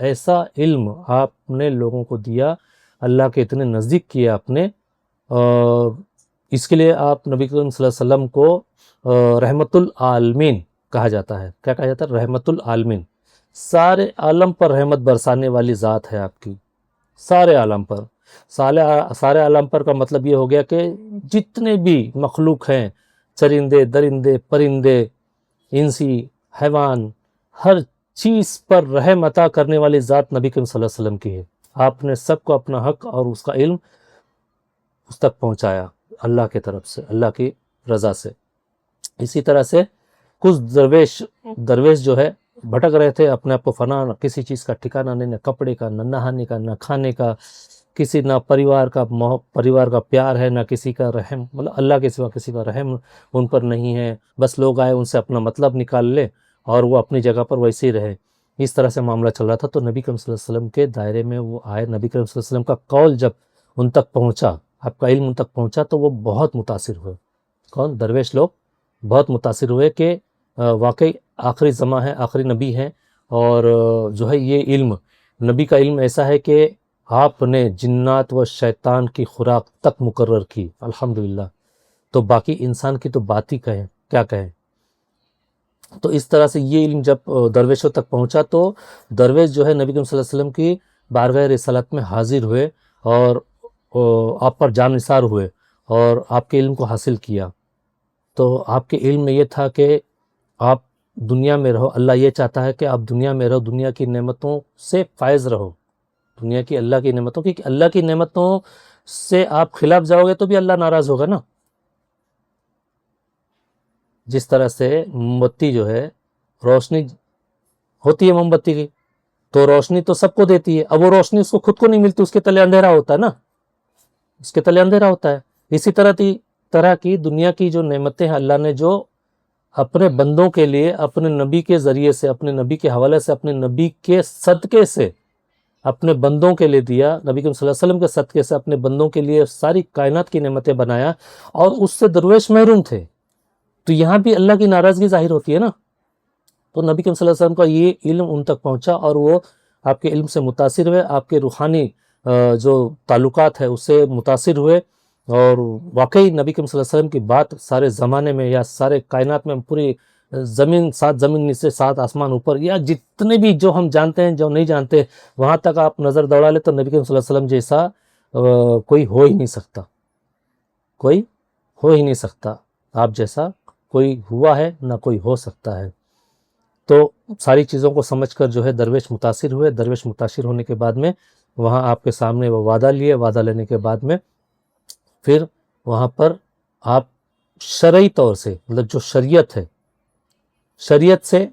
ایسا علم آپ نے لوگوں کو دیا، اللہ کے اتنے نزدیک کیا آپ نے، اس کے لیے آپ نبی کریم صلی اللہ علیہ وسلم کو رحمت العالمین کہا جاتا ہے۔ کیا کہا جاتا ہے؟ رحمت العالمین، سارے عالم پر رحمت برسانے والی ذات ہے آپ کی، سارے عالم پر۔ سارے عالم پر کا مطلب یہ ہو گیا کہ جتنے بھی مخلوق ہیں، چرندے، درندے، پرندے، انسی، حیوان، ہر چیز پر رحم عطا کرنے والی ذات نبی کریم صلی اللہ علیہ وسلم کی ہے۔ آپ نے سب کو اپنا حق اور اس کا علم اس تک پہنچایا اللہ کے طرف سے، اللہ کی رضا سے۔ اسی طرح سے کچھ درویش جو ہے بھٹک رہے تھے، اپنے آپ کو فنا، کسی چیز کا ٹھکانہ نہیں، نہ کپڑے کا، نہ نہانے کا، نہ کھانے کا، کسی نہ پریوار کا پیار ہے، نہ کسی کا رحم، مطلب اللہ کے سوا کسی کا رحم ان پر نہیں ہے۔ بس لوگ آئے، ان سے اپنا مطلب نکال لے اور وہ اپنی جگہ پر ویسے ہی رہے۔ اس طرح سے معاملہ چل رہا تھا۔ تو نبی کریم صلی اللہ علیہ وسلم کے دائرے میں وہ آئے، نبی کریم صلی اللہ علیہ وسلم کا قول جب ان تک پہنچا، آپ کا علم ان تک پہنچا، تو وہ بہت متاثر ہوئے۔ کون؟ درویش لوگ بہت متاثر ہوئے کہ واقعی آخری زماں ہے، آخری نبی ہے، اور جو ہے یہ علم، نبی کا علم ایسا ہے کہ آپ نے جنات و شیطان کی خوراک تک مقرر کی، الحمدللہ۔ تو باقی انسان کی تو بات ہی کہیں، کیا کہیں۔ تو اس طرح سے یہ علم جب درویشوں تک پہنچا تو درویش جو ہے نبی کریم صلی اللہ علیہ وسلم کی بارگاہ رسالت میں حاضر ہوئے اور آپ پر جان نثار ہوئے اور آپ کے علم کو حاصل کیا۔ تو آپ کے علم میں یہ تھا کہ آپ دنیا میں رہو، اللہ یہ چاہتا ہے کہ آپ دنیا میں رہو، دنیا کی نعمتوں سے فائز رہو، دنیا کی اللہ کی نعمتوں کی، اللہ کی نعمتوں سے آپ خلاف جاؤ گے تو بھی اللہ ناراض ہوگا نا۔ جس طرح سے موم بتی جو ہے، روشنی ہوتی ہے موم بتی کی، تو روشنی تو سب کو دیتی ہے، اب وہ روشنی اس کو خود کو نہیں ملتی، اس کے تلے اندھیرا ہوتا ہے نا، اس کے تلے اندھیرا ہوتا ہے۔ اسی طرح کی دنیا کی جو نعمتیں ہیں اللہ نے جو اپنے بندوں کے لیے اپنے نبی کے ذریعے سے، اپنے نبی کے حوالے سے، اپنے نبی کے صدقے سے اپنے بندوں کے لیے دیا، نبی کریم صلی اللہ علیہ وسلم کے صدقے سے اپنے بندوں کے لیے ساری کائنات کی نعمتیں بنایا، اور اس سے درویش محروم تھے۔ تو یہاں بھی اللہ کی ناراضگی ظاہر ہوتی ہے نا۔ تو نبی کریم صلی اللہ علیہ وسلم کا یہ علم ان تک پہنچا اور وہ آپ کے علم سے متاثر ہوئے، آپ کے روحانی جو تعلقات ہے اس سے متاثر ہوئے، اور واقعی نبی کریم صلی اللہ علیہ وسلم کی بات سارے زمانے میں یا سارے کائنات میں، پوری زمین، 7 زمین نیچے 7 آسمان اوپر، یا جتنے بھی جو ہم جانتے ہیں جو نہیں جانتے، وہاں تک آپ نظر دوڑا لے تو نبی کریم صلی اللہ علیہ وسلم جیسا کوئی ہو ہی نہیں سکتا، کوئی ہو ہی نہیں سکتا، آپ جیسا کوئی ہوا ہے نہ کوئی ہو سکتا ہے۔ تو ساری چیزوں کو سمجھ کر جو ہے درویش متاثر ہوئے۔ درویش متاثر ہونے کے بعد میں وہاں آپ کے سامنے وہ وعدہ لیے، وعدہ لینے کے بعد میں پھر وہاں پر آپ شرعی طور سے، مطلب جو شریعت ہے، شریعت سے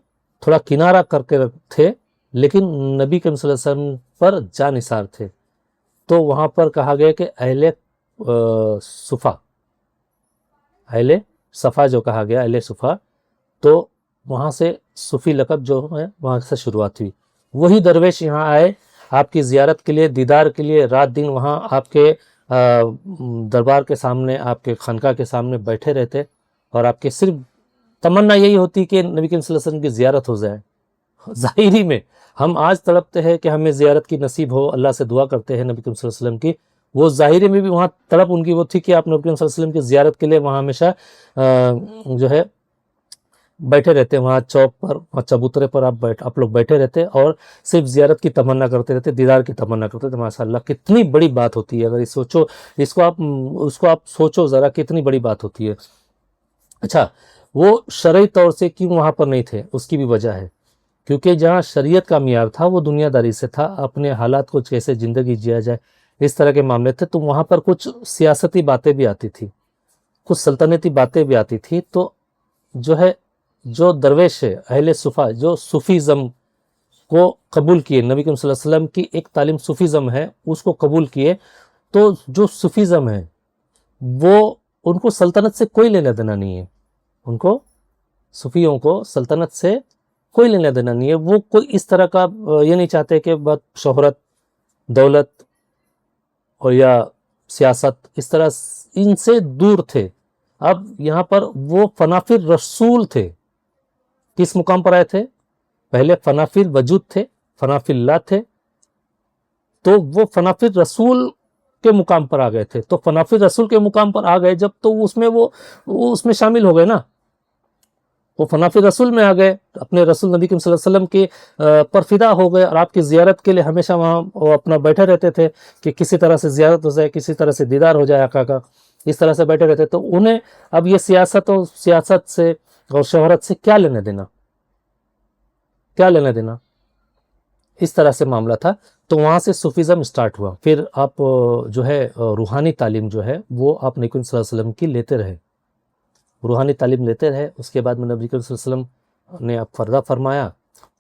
تھوڑا کنارہ کر کے تھے، لیکن نبی کریم صلی اللہ علیہ وسلم پر جانثار تھے۔ تو وہاں پر کہا گیا کہ اہل صفا جو کہا گیا، اہل صفا، تو وہاں سے صوفی لقب جو ہے وہاں سے شروعات ہوئی۔ وہی درویش یہاں آئے آپ کی زیارت کے لیے، دیدار کے لیے، رات دن وہاں آپ کے دربار کے سامنے، آپ کے خانقاہ کے سامنے بیٹھے رہتے، اور آپ کے صرف تمنا یہی ہوتی کہ نبی کریم صلی اللہ علیہ وسلم کی زیارت ہو جائے۔ ظاہری میں ہم آج تڑپتے ہیں کہ ہمیں زیارت کی نصیب ہو، اللہ سے دعا کرتے ہیں نبی کریم صلی اللہ علیہ وسلم کی، وہ ظاہری میں بھی وہاں تڑپ ان کی وہ تھی کہ آپ نبی کریم صلی اللہ علیہ وسلم کی زیارت کے لیے وہاں ہمیشہ جو ہے بیٹھے رہتے، وہاں چوک پر، وہاں چبوترے پر آپ لوگ بیٹھے رہتے اور صرف زیارت کی تمنا کرتے رہتے، دیدار کی تمنا کرتے تھے۔ ماشاءاللہ کتنی بڑی بات ہوتی ہے، اگر اس کو آپ سوچو ذرا، کتنی بڑی بات ہوتی ہے۔ اچھا، وہ شرعی طور سے کیوں وہاں پر نہیں تھے، اس کی بھی وجہ ہے، کیونکہ جہاں شریعت کا معیار تھا وہ دنیا داری سے تھا، اپنے حالات کو کیسے زندگی جیا جائے، اس طرح کے معاملے تھے۔ تو وہاں پر کچھ سیاستی باتیں بھی آتی تھی، کچھ سلطنتی باتیں بھی آتی تھی۔ تو جو ہے، جو درویش ہے، اہل صفا، جو صوفیزم کو قبول کیے، نبی کریم صلی اللہ علیہ وسلم کی ایک تعلیم صوفیزم ہے، اس کو قبول کیے، تو جو صوفیزم ہے وہ ان کو سلطنت سے کوئی لینا دینا نہیں ہے، ان کو، صوفیوں کو سلطنت سے کوئی لینا دینا نہیں ہے۔ وہ کوئی اس طرح کا یہ نہیں چاہتے کہ بس شہرت، دولت اور یا سیاست، اس طرح ان سے دور تھے۔ اب یہاں پر وہ فنافر رسول تھے، کس مقام پر آئے تھے؟ پہلے فنافر وجود تھے، فنا فی اللہ تھے تو وہ فنا فی رسول کے مقام پر آ گئے تھے. تو فنا فی رسول کے مقام پر آ گئے جب تو اس میں وہ اس میں شامل ہو گئے نا, وہ فنا فی رسول میں آ گئے, اپنے رسول نبی کریم صلی اللہ علیہ وسلم کی پر فدا ہو گئے, اور آپ کی زیارت کے لیے ہمیشہ وہاں وہ اپنا بیٹھے رہتے تھے کہ کسی طرح سے زیارت ہو جائے, کسی طرح سے دیدار ہو جائے آقا کا, اس طرح سے بیٹھے رہتے. تو انہیں اب یہ سیاست سے اور شہرت سے کیا لینے دینا, کیا لینے دینا, اس طرح سے معاملہ تھا. تو وہاں سے صوفیزم سٹارٹ ہوا. پھر آپ جو ہے روحانی تعلیم جو ہے وہ آپ نبی کریم صلی اللہ علیہ وسلم کی لیتے رہے, روحانی تعلیم لیتے رہے. اس کے بعد میں نبی کریم صلی اللہ علیہ وسلم نے اب پردہ فرمایا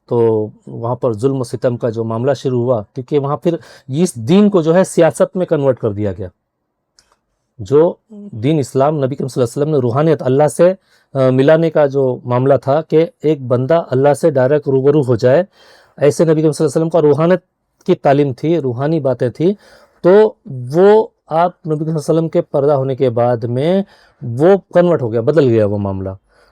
تو وہاں پر ظلم و ستم کا جو معاملہ شروع ہوا, کیونکہ وہاں پھر اس دین کو جو ہے سیاست میں کنورٹ کر دیا گیا. جو دین اسلام نبی کریم صلی اللہ علیہ وسلم نے روحانیت اللہ سے ملانے کا جو معاملہ تھا کہ ایک بندہ اللہ سے ڈائریکٹ روبرو ہو جائے, ایسے نبی کریم صلی اللہ علیہ وسلم کا روحانیت کی تعلیم تھی, روحانی باتیں تھی. تو وہ آپ نبی صلی اللہ علیہ وسلم کے پردہ ہونے کے بعد میں وہ کنورٹ ہو گیا, بدل گیا وہ معاملہ.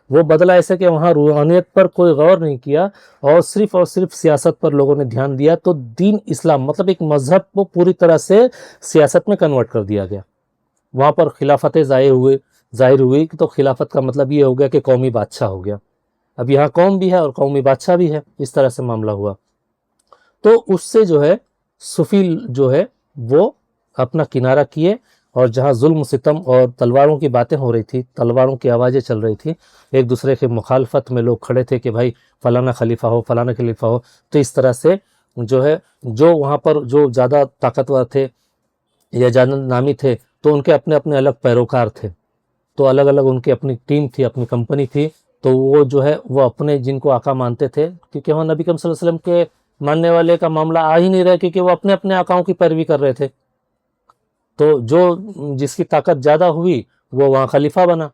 وہ بدلا ایسے کہ وہاں روحانیت پر کوئی غور نہیں کیا اور صرف سیاست پر لوگوں نے دھیان دیا. تو دین اسلام مطلب ایک مذہب کو پوری طرح سے سیاست میں کنورٹ کر دیا گیا. وہاں پر خلافتیں ظاہر ہوئی. تو خلافت کا مطلب یہ ہو گیا کہ قومی بادشاہ ہو گیا. اب یہاں قوم بھی ہے اور قومی بادشاہ بھی ہے, اس طرح سے معاملہ ہوا. تو اس سے جو ہے صوفی جو ہے وہ اپنا کنارہ کیے, اور جہاں ظلم ستم اور تلواروں کی باتیں ہو رہی تھی, تلواروں کی آوازیں چل رہی تھی, ایک دوسرے کے مخالفت میں لوگ کھڑے تھے کہ بھائی فلانا خلیفہ ہو, فلانا خلیفہ ہو. تو اس طرح سے جو ہے جو وہاں پر جو زیادہ طاقتور تھے یا زیادہ نامی تھے تو ان کے اپنے اپنے الگ پیروکار تھے, تو الگ الگ ان کی اپنی ٹیم تھی, اپنی کمپنی تھی. تو وہ جو ہے وہ اپنے جن کو آقا مانتے تھے, کیونکہ وہاں نبی کریم صلی اللہ علیہ وسلم کے ماننے والے کا معاملہ آ ہی نہیں رہا, کیونکہ وہ اپنے اپنے آقاؤں کی پیروی کر رہے تھے. تو جو جس کی طاقت زیادہ ہوئی وہ وہاں خلیفہ بنا,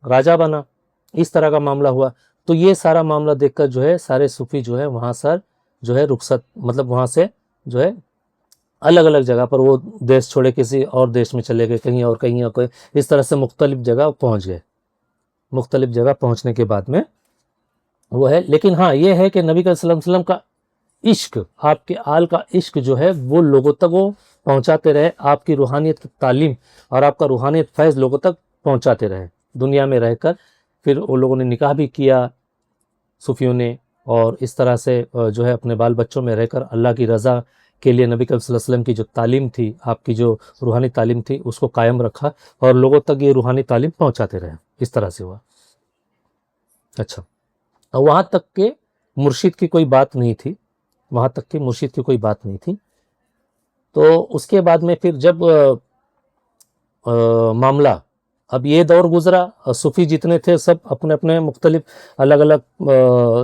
راجہ بنا, اس طرح کا معاملہ ہوا. تو یہ سارا معاملہ دیکھ کر جو ہے سارے صوفی جو ہے وہاں سر جو ہے رخصت مطلب وہاں سے جو ہے الگ الگ جگہ پر وہ دیش چھوڑے کسی اور دیش میں چلے گئے, کہیں اور کہیں اور کوئی, اس طرح سے مختلف جگہ پہنچ گئے. مختلف جگہ پہنچنے کے بعد میں وہ ہے. لیکن ہاں یہ ہے کہ نبی صلی اللہ علیہ وسلم کا عشق, آپ کے آل کا عشق جو ہے وہ لوگوں تک وہ پہنچاتے رہے, آپ کی روحانیت کی تعلیم اور آپ کا روحانیت فیض لوگوں تک پہنچاتے رہے دنیا میں رہ کر. پھر وہ لوگوں نے نکاح بھی کیا صوفیوں نے, اور اس طرح سے جو ہے اپنے بال بچوں میں رہ کر اللہ کی رضا کے لیے نبی صلی اللہ علیہ وسلم کی جو تعلیم تھی, آپ کی جو روحانی تعلیم تھی, اس کو قائم رکھا اور لوگوں تک یہ روحانی تعلیم پہنچاتے رہے. اس طرح سے ہوا. اچھا, وہاں تک کہ مرشد کی کوئی بات نہیں تھی, وہاں تک کہ مرشد کی کوئی بات نہیں تھی. تو اس کے بعد میں پھر جب معاملہ اب یہ دور گزرا, صوفی جتنے تھے سب اپنے اپنے مختلف الگ الگ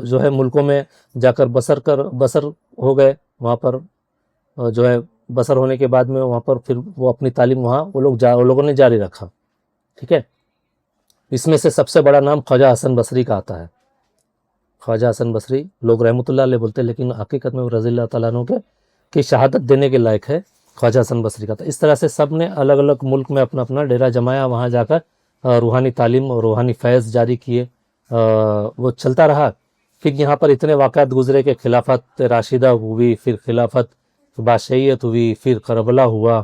جو ہے ملکوں میں جا کر بسر ہو گئے. وہاں پر جو ہے بسر ہونے کے بعد میں وہاں پر پھر وہ اپنی تعلیم وہاں وہ لوگوں نے جاری رکھا. ٹھیک ہے, اس میں سے سب سے بڑا نام خواجہ حسن بصری کا آتا ہے. خواجہ حسن بصری لوگ رحمۃ اللہ علیہ بولتے ہیں, لیکن حقیقت میں وہ رضی اللہ تعالیٰ عنہ کی شہادت دینے کے لائق ہے خواجہ حسن بصری کا. تو اس طرح سے سب نے الگ الگ ملک میں اپنا اپنا ڈیرا جمایا, وہاں جا کر روحانی تعلیم اور روحانی فیض جاری کیے. وہ چلتا رہا. پھر یہاں پر اتنے واقعات گزرے کہ خلافت راشدہ ہوئی, پھر خلافت بادشاہیت ہوئی, پھر کربلا ہوا.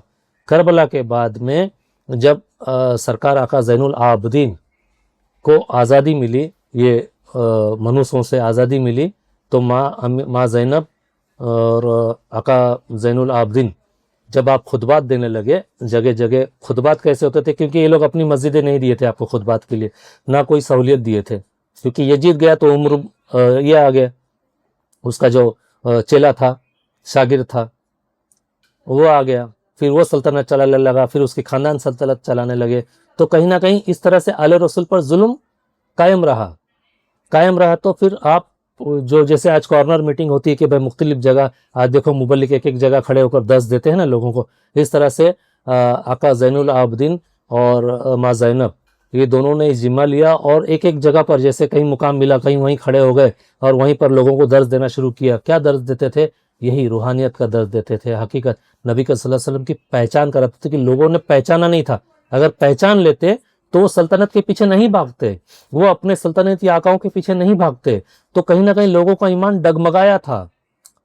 کربلا کے بعد میں جب سرکار آقا زین العابدین کو آزادی ملی, یہ منوسوں سے آزادی ملی, تو ماں زینب اور آقا زین العابدین جب آپ خطبات دینے لگے جگہ جگہ. خطبات کیسے ہوتے تھے, کیونکہ یہ لوگ اپنی مسجدیں نہیں دیے تھے آپ کو خطبات کے لیے, نہ کوئی سہولیت دیے تھے, کیونکہ یہ جیت گیا تو عمر یہ آ گیا, اس کا جو چیلا تھا شاگرد تھا وہ آ گیا, پھر وہ سلطنت چلانے لگا, پھر اس کے خاندان سلطنت چلانے لگے. تو کہیں نہ کہیں اس طرح سے آل رسول پر ظلم قائم رہا. تو پھر آپ جو جیسے آج کارنر میٹنگ ہوتی ہے کہ بھائی مختلف جگہ, آج دیکھو مبلغ ایک ایک جگہ کھڑے ہو کر دس دیتے ہیں نا لوگوں کو, اس طرح سے آقا زین العابدین اور ماں زینب یہ دونوں نے ذمہ لیا, اور ایک ایک جگہ پر جیسے کہیں مقام ملا کہیں وہیں کھڑے ہو گئے اور وہیں پر لوگوں کو درس دینا شروع کیا. کیا درس دیتے تھے؟ یہی روحانیت کا درس دیتے تھے. حقیقت نبی صلی اللہ علیہ وسلم کی پہچان کراتے تھے کہ لوگوں نے پہچانا نہیں تھا. اگر پہچان لیتے تو وہ سلطنت کے پیچھے نہیں بھاگتے, وہ اپنے سلطنتی آقاؤں کے پیچھے نہیں بھاگتے. تو کہیں نہ کہیں لوگوں کا ایمان ڈگمگایا تھا,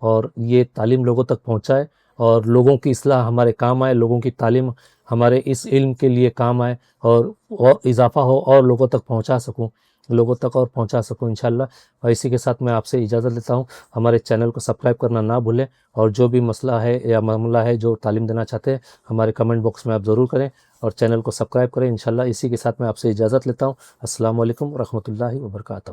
اور یہ تعلیم لوگوں تک پہنچائے اور لوگوں کی اصلاح ہمارے کام آئے، لوگوں کی تعلیم ہمارے اس علم کے لیے کام آئے اور اضافہ ہو اور لوگوں تک پہنچا سکوں انشاءاللہ۔ اور اسی کے ساتھ میں آپ سے اجازت لیتا ہوں۔ ہمارے چینل کو سبسکرائب کرنا نہ بھولیں، اور جو بھی مسئلہ ہے یا معاملہ ہے جو تعلیم دینا چاہتے ہیں ہمارے کمنٹ باکس میں آپ ضرور کریں اور چینل کو سبسکرائب کریں انشاءاللہ۔ اسی کے ساتھ میں آپ سے اجازت لیتا ہوں۔ السلام علیکم ورحمۃ اللہ وبرکاتہ۔